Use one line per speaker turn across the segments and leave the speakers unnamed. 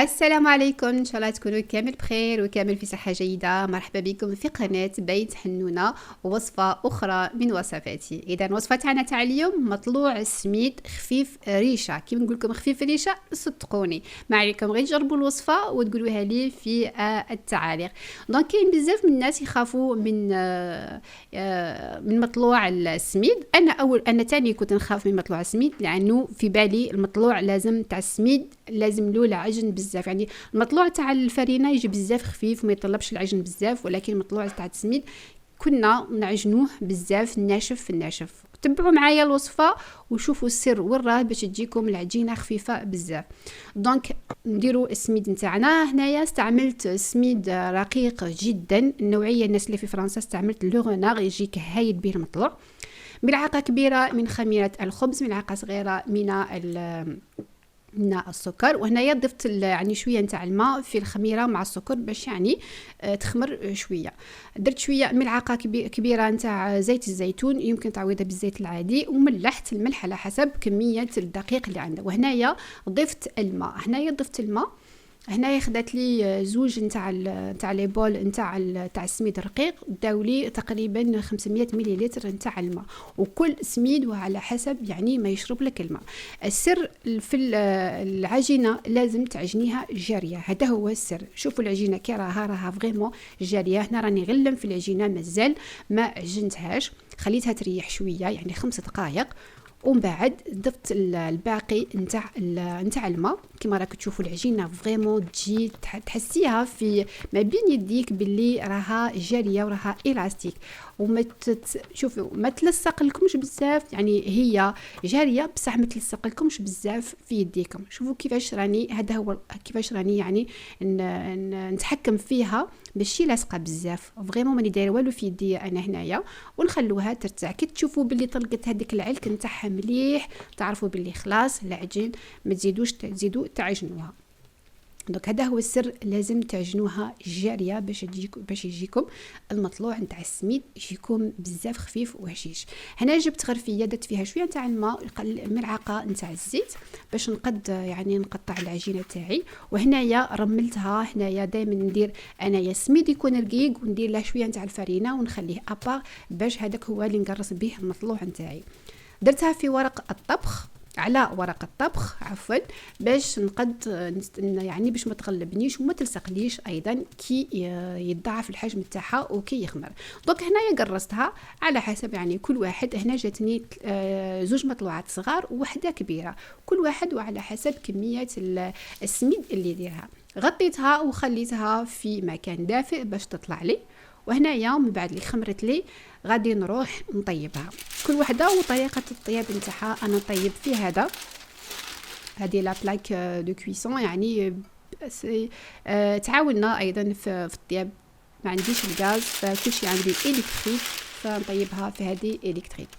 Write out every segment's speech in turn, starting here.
السلام عليكم، ان شاء الله تكونوا كامل بخير وكامل في صحة جيدة. مرحبا بكم في قناة بيت حنونة، ووصفة أخرى من وصفاتي. إذا الوصفة تاعنا تاع اليوم مطلوع السميد خفيف ريشة. كي نقول لكم خفيف ريشة صدقوني، ما عليكم غير تجربوا الوصفة وتقولوها لي في التعاليق. دونك كاين بزاف من الناس يخافوا من مطلوع السميد. انا تاني كنت نخاف من مطلوع السميد، لانه في بالي المطلوع لازم تاع السميد لازم له العجن بزاف. يعني المطلوع تاع الفرينه يجي بزاف خفيف وما يطلبش العجن بزاف، ولكن المطلوع تاع السميد كنا نعجنوه بزاف ناشف في الناشف. تبعوا معايا الوصفه وشوفوا السر وين راه باش تجيكم العجينه خفيفه بزاف. دونك نديروا السميد نتاعنا. هنايا استعملت سميد رقيق جدا، النوعيه الناس اللي في فرنسا استعملت لو غونار، يجيك هايل به المطلوع. ملعقه كبيره من خميره الخبز، ملعقه صغيره من السكر. وهنايا ضفت يعني شويه نتاع الماء في الخميره مع السكر باش يعني تخمر شويه. درت شويه ملعقه كبيره نتاع زيت الزيتون، يمكن تعويضها بالزيت العادي، وملحت الملح على حسب كميه الدقيق اللي عندك. وهنايا ضفت الماء. هنايا خدات لي زوج نتاع لي بول نتاع السميد الرقيق، داولي تقريبا 500 مليلتر نتاع الماء، وكل سميد وعلى حسب يعني ما يشرب لك الماء. السر في العجينه لازم تعجنيها جاريه، هذا هو السر. شوفوا العجينه كي راها فريمون جاريه. هنا راني غلم في العجينه، مازال ما عجنتهاش، خليتها تريح شويه يعني 5 دقائق، ومن بعد ضفت الباقي نتاع الماء. كما راك تشوفوا العجينه فريمون تجي تحسيها في ما بين يديك باللي راها جاريه وراها الاستيك، وما شوفوا ما تلصق لكمش بزاف، يعني هي جاريه بصح ما تلصق لكمش بزاف في يديكم. شوفوا كيفاش راني، هذا هو كيفاش راني يعني نتحكم فيها ماشي لاصقه بزاف. فريمون ماني دايره والو في يدي انا هنايا، ونخلوها ترتاح. كي تشوفوا باللي طلقت هذيك العلك نتاعها مليح، تعرفوا باللي خلاص العجين ما تزيدوا تعجنوها. دونك هذا هو السر، لازم تعجنوها جاريه باش يجيكم المطلوع نتاع السميد يجيكم بزاف خفيف وهشيش. هنا جبت غرفيه درت فيها شويه نتاع الماء، ملعقه نتاع الزيت باش نقطع العجينه تاعي. وهنايا رملتها. هنايا دائما ندير انايا السميد يكون رقيق وندير له شويه نتاع الفرينه ونخليه ابار باش هذاك هو اللي نقرص به المطلوع نتاعي. درتها في ورق الطبخ، على ورق الطبخ عفوا، باش يعني باش ما تغلبنيش وما تلصقليش ايضا كي يضاعف الحجم تاعها وكي يخمر. دونك هنايا قرصتها على حسب يعني كل واحد. هنا جاتني زوج مطلوعات صغار وواحده كبيره، كل واحد وعلى حسب كميه السميد اللي يديرها. غطيتها وخليتها في مكان دافئ باش تطلع لي. وهنايا من بعد اللي خمرت لي غادي نروح نطيبها، كل وحده وطريقه الطياب نتاعها. انا نطيب في هذه لا بلاك دو كويسون، يعني تعاوننا ايضا في الطياب. ما عنديش الغاز فكل شيء عندي الكتريك، فنطيبها في هذه الكتريك.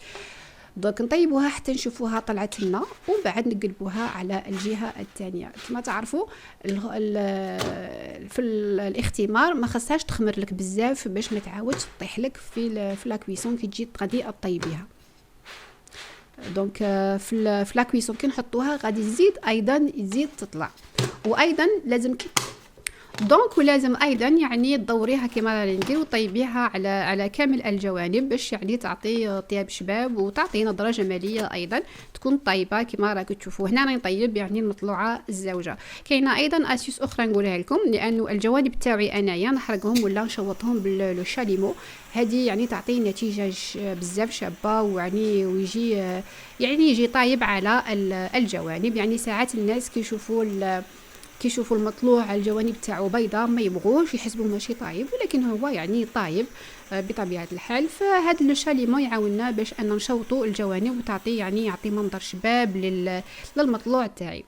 دونك نطيبوها حتى نشوفوها طلعت لنا، ومن بعد نقلبوها على الجهه الثانيه. كما تعرفوا في الاختمار ما خصهاش تخمر لك بزاف باش ما تعاودش تطيح لك في لا كويسون كي تجي غادي تطيبيها. دونك في لا كويسون كي نحطوها غادي تزيد تطلع. وايضا لازم ولازم ايضا يعني تدوريها كما راني ندير وطيبيها على كامل الجوانب باش يعني تعطي طياب شباب وتعطي نظره جماليه ايضا تكون طيبه كما راك تشوفوا. هنا راني نطيب يعني المطلوعه الزوجه. كاينه ايضا اسيس اخرى نقولها لكم، لانه الجوانب تاعي انايا نحرقهم ولا نشوطهم بالشاليمو. هذه يعني تعطي نتيجه بزاف شابه، ويعني يجي طايب على الجوانب. يعني ساعات الناس كيشوفوا المطلوع الجوانب تاعو بيضاء ما يبغوش، يحسبوا ماشي طايب، ولكن هو يعني طايب بطبيعه الحال. فهذا الشاليمو يعاوننا باش ان نشوطوا الجوانب وتعطي يعني يعطي منظر شباب للمطلوع تاعي.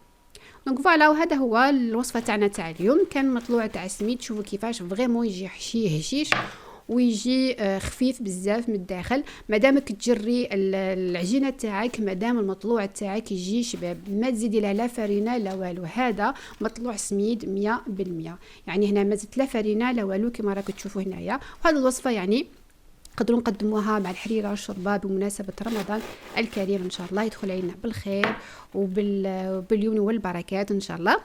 دونك فوالا، وهذا هو الوصفه تاعنا تاع اليوم. كان مطلوع تاع السميد، شوفوا كيفاش فريمون يجي هشيش ويجي خفيف بزاف من الداخل. مادامك تجري العجينه تاعك، مادام المطلوع تاعك يجي شباب، ما تزيدي لا فرينه لا والو. هذا مطلوع سميد 100%. يعني هنا ما زدت لا فرينه لا والو كما راك تشوفوا هنايا. وهذه الوصفه يعني نقدروا نقدموها مع الحريره والشوربه بمناسبه رمضان الكريم. ان شاء الله يدخل علينا بالخير وباليمن والبركات ان شاء الله.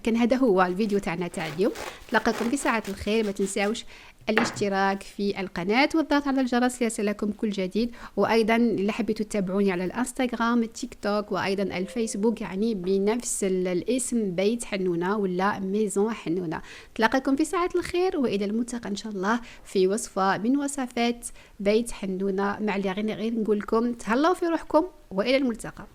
كان هذا هو الفيديو تاعنا تاع اليوم. تلاقاكم في ساعه الخير. ما تنساوش الاشتراك في القناة والضغط على الجرس ليصلكم كل جديد. وأيضا إذا حبيتوا تتابعوني على الانستغرام التيك توك وأيضا الفيسبوك يعني بنفس الاسم بيت حنونة ولا ميزون حنونة. تلاقاكم في ساعة الخير وإلى الملتقى إن شاء الله في وصفة من وصفات بيت حنونة. مع اللي غير نقول لكم تهلاو في روحكم وإلى الملتقى.